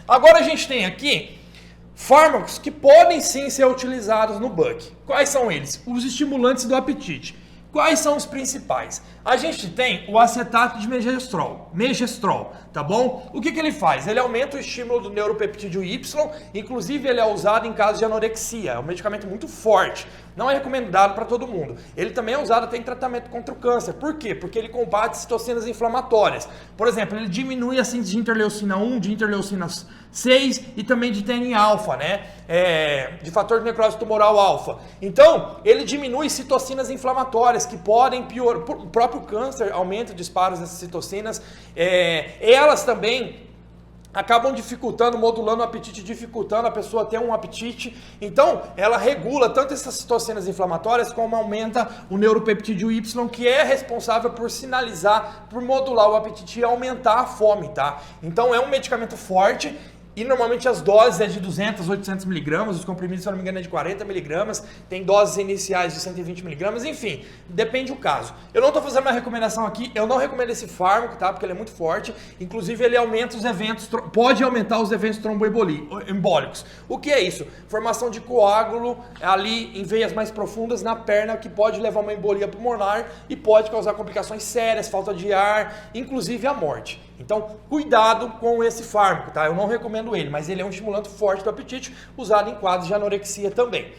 Agora a gente tem aqui fármacos que podem sim ser utilizados no BUC. Quais são eles? Os estimulantes do apetite. Quais são os principais? A gente tem o acetato de megestrol, tá bom? O que ele faz? Ele aumenta o estímulo do neuropeptídeo Y, inclusive ele é usado em casos de anorexia, é um medicamento muito forte, não é recomendado para todo mundo. Ele também é usado até em tratamento contra o câncer. Por quê? Porque ele combate citocinas inflamatórias. Por exemplo, ele diminui a síntese de interleucina 1, de interleucina 6 e também de TNA-alfa, né? De fator de necrose tumoral alfa. Então, ele diminui citocinas inflamatórias que podem piorar, o próprio câncer aumenta os disparos dessas citocinas. Elas também acabam dificultando, modulando o apetite, dificultando a pessoa ter um apetite. Então, ela regula tanto essas citocinas inflamatórias como aumenta o neuropeptídeo Y, que é responsável por sinalizar, por modular o apetite e aumentar a fome, tá? Então, é um medicamento forte. E normalmente as doses é de 200, 800 miligramas, os comprimidos, se eu não me engano, é de 40 miligramas, tem doses iniciais de 120 miligramas, enfim, depende do caso. Eu não estou fazendo uma recomendação aqui, eu não recomendo esse fármaco, tá? Porque ele é muito forte, inclusive ele aumenta os eventos, pode aumentar os eventos tromboembólicos. O que é isso? Formação de coágulo ali em veias mais profundas na perna, que pode levar a uma embolia pulmonar e pode causar complicações sérias, falta de ar, inclusive a morte. Então, cuidado com esse fármaco, tá? Eu não recomendo ele, mas ele é um estimulante forte do apetite, usado em quadros de anorexia também.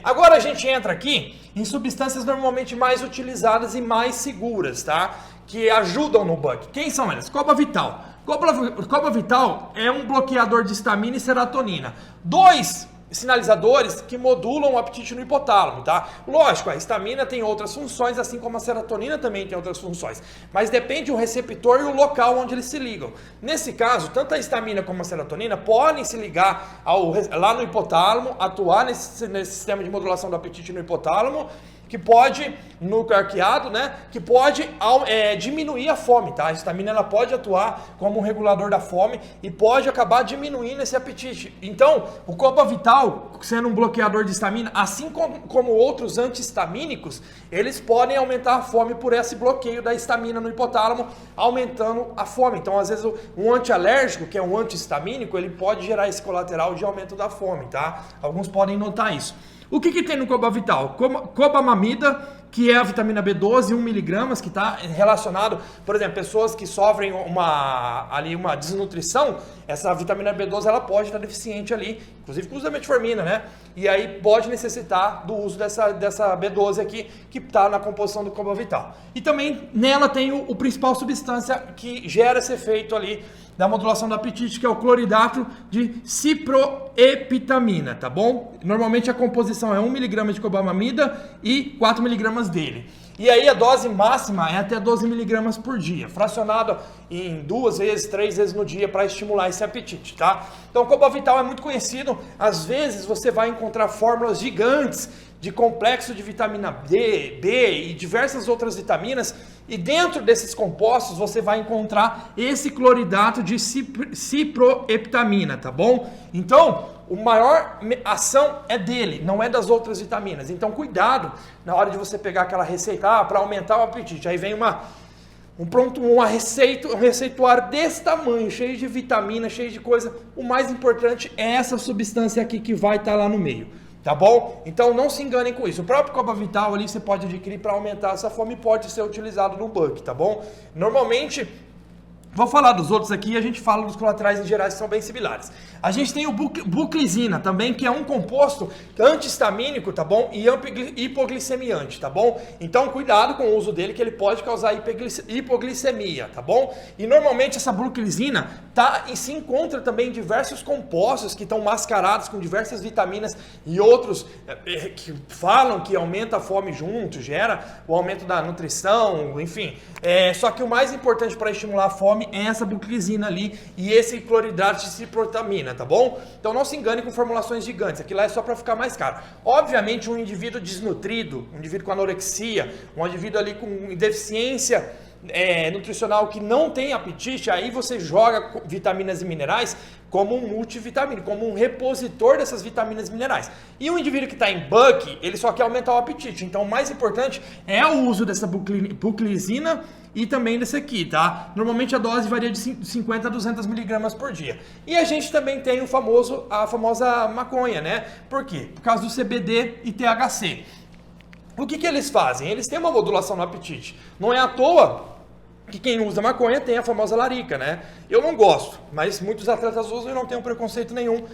Agora a gente entra aqui em substâncias normalmente mais utilizadas e mais seguras, tá? Que ajudam no BUC. Quem são elas? Cobavital. Cobavital é um bloqueador de histamina e serotonina. Dois sinalizadores que modulam o apetite no hipotálamo, tá? Lógico, a histamina tem outras funções, assim como a serotonina também tem outras funções, mas depende do receptor e o local onde eles se ligam. Nesse caso, tanto a histamina como a serotonina podem se ligar lá no hipotálamo, atuar nesse sistema de modulação do apetite no hipotálamo, que pode, núcleo arqueado, né, que pode diminuir a fome, tá? A histamina ela pode atuar como um regulador da fome e pode acabar diminuindo esse apetite. Então, o Cobavital, sendo um bloqueador de histamina, assim como outros antihistamínicos, eles podem aumentar a fome por esse bloqueio da histamina no hipotálamo, aumentando a fome. Então, às vezes, um antialérgico, que é um antihistamínico, ele pode gerar esse colateral de aumento da fome, tá? Alguns podem notar isso. O que tem no Cobavital? Cobamamida, que é a vitamina B12, 1 miligramas, que está relacionado, por exemplo, pessoas que sofrem uma desnutrição, essa vitamina B12 ela pode estar deficiente ali, inclusive com o uso da metformina, né? E aí pode necessitar do uso dessa B12 aqui, que está na composição do Cobavital. E também nela tem o principal substância que gera esse efeito ali da modulação do apetite, que é o cloridato de ciproepitamina, tá bom? Normalmente a composição é 1 mg de cobamamida e 4 mg dele. E aí a dose máxima é até 12 mg por dia, fracionado em 2 vezes, 3 vezes no dia para estimular esse apetite, tá? Então o Cobavital é muito conhecido, às vezes você vai encontrar fórmulas gigantes de complexo de vitamina D, B e diversas outras vitaminas, e dentro desses compostos você vai encontrar esse cloridato de ciproepitamina, tá bom? Então, a maior ação é dele, não é das outras vitaminas. Então, cuidado na hora de você pegar aquela receita para aumentar o apetite. Aí vem um receituário desse tamanho, cheio de vitamina, cheio de coisa. O mais importante é essa substância aqui que vai estar lá no meio. Tá bom? Então não se enganem com isso. O próprio Cobavital ali você pode adquirir para aumentar essa fome e pode ser utilizado no BUC, tá bom? Normalmente, vou falar dos outros aqui e a gente fala dos colaterais em gerais que são bem similares. A gente tem o buclizina também, que é um composto antihistamínico, tá bom? E hipoglicemiante, tá bom? Então cuidado com o uso dele, que ele pode causar hipoglicemia, tá bom? E normalmente essa buclizina se encontra também em diversos compostos que estão mascarados com diversas vitaminas e outros que falam que aumenta a fome junto, gera o aumento da nutrição, enfim. Só que o mais importante para estimular a fome é essa buclizina ali e esse cloridrato de ciprotamina, tá bom? Então não se engane com formulações gigantes, aquilo lá é só para ficar mais caro. Obviamente um indivíduo desnutrido, um indivíduo com anorexia, um indivíduo ali com deficiência nutricional que não tem apetite, aí você joga vitaminas e minerais como um multivitamínico, como um repositor dessas vitaminas e minerais. E o indivíduo que está em bulk, ele só quer aumentar o apetite. Então o mais importante é o uso dessa buclisina e também desse aqui, tá? Normalmente a dose varia de 50 a 200 miligramas por dia. E a gente também tem a famosa maconha, né? Por quê? Por causa do CBD e THC. O que eles fazem? Eles têm uma modulação no apetite. Não é à toa que quem usa maconha tem a famosa larica, né? Eu não gosto, mas muitos atletas usam e não tenho preconceito nenhum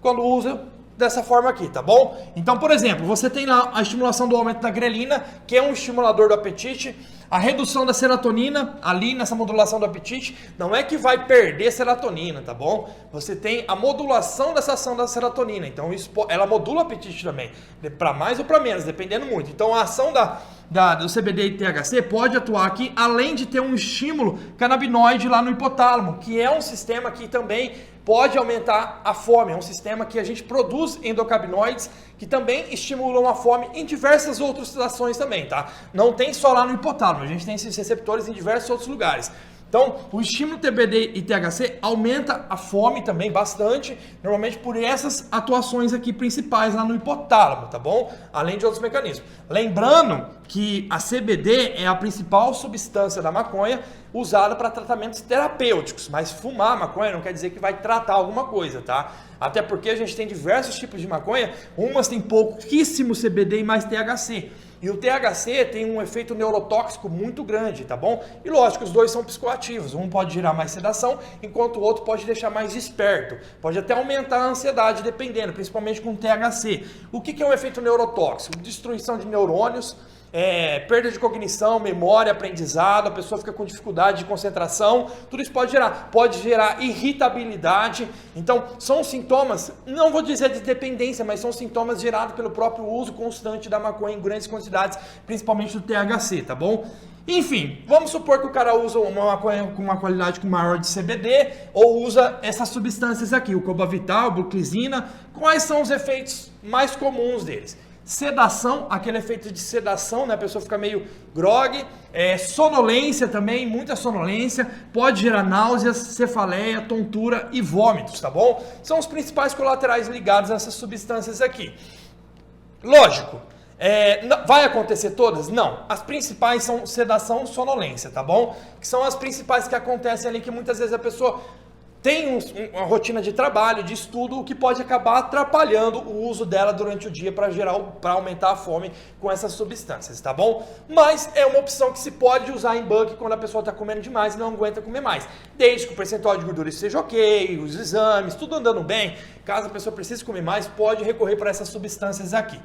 quando usa dessa forma aqui, tá bom? Então, por exemplo, você tem lá a estimulação do aumento da grelina, que é um estimulador do apetite, a redução da serotonina ali nessa modulação do apetite, não é que vai perder serotonina, tá bom? Você tem a modulação dessa ação da serotonina, então ela modula o apetite também, para mais ou para menos, dependendo muito. Então a ação do CBD e THC pode atuar aqui, além de ter um estímulo canabinoide lá no hipotálamo, que é um sistema que também pode aumentar a fome. É um sistema que a gente produz endocannabinoides que também estimulam a fome em diversas outras situações também, tá? Não tem só lá no hipotálamo, a gente tem esses receptores em diversos outros lugares. Então, o estímulo TBD e THC aumenta a fome também bastante, normalmente por essas atuações aqui principais lá no hipotálamo, tá bom? Além de outros mecanismos. Lembrando que a CBD é a principal substância da maconha usada para tratamentos terapêuticos, mas fumar maconha não quer dizer que vai tratar alguma coisa, tá? Até porque a gente tem diversos tipos de maconha, umas tem pouquíssimo CBD e mais THC. E o THC tem um efeito neurotóxico muito grande, tá bom? E lógico, os dois são psicoativos. Um pode gerar mais sedação, enquanto o outro pode deixar mais esperto. Pode até aumentar a ansiedade, dependendo, principalmente com o THC. O que é um efeito neurotóxico? Destruição de neurônios, perda de cognição, memória, aprendizado, a pessoa fica com dificuldade de concentração, tudo isso pode gerar irritabilidade. Então, são sintomas, não vou dizer de dependência, mas são sintomas gerados pelo próprio uso constante da maconha em grandes quantidades, principalmente do THC, tá bom? Enfim, vamos supor que o cara usa uma maconha com uma qualidade maior de CBD ou usa essas substâncias aqui, o Cobavital, buclisina. Quais são os efeitos mais comuns deles? Sedação, aquele efeito de sedação, né? A pessoa fica meio grogue, sonolência também, muita sonolência, pode gerar náuseas, cefaleia, tontura e vômitos, tá bom? São os principais colaterais ligados a essas substâncias aqui. Lógico, vai acontecer todas? Não. As principais são sedação e sonolência, tá bom? Que são as principais que acontecem ali, que muitas vezes a pessoa tem uma rotina de trabalho, de estudo, o que pode acabar atrapalhando o uso dela durante o dia para aumentar a fome com essas substâncias, tá bom? Mas é uma opção que se pode usar em bulk quando a pessoa está comendo demais e não aguenta comer mais. Desde que o percentual de gordura seja ok, os exames, tudo andando bem, caso a pessoa precise comer mais, pode recorrer para essas substâncias aqui.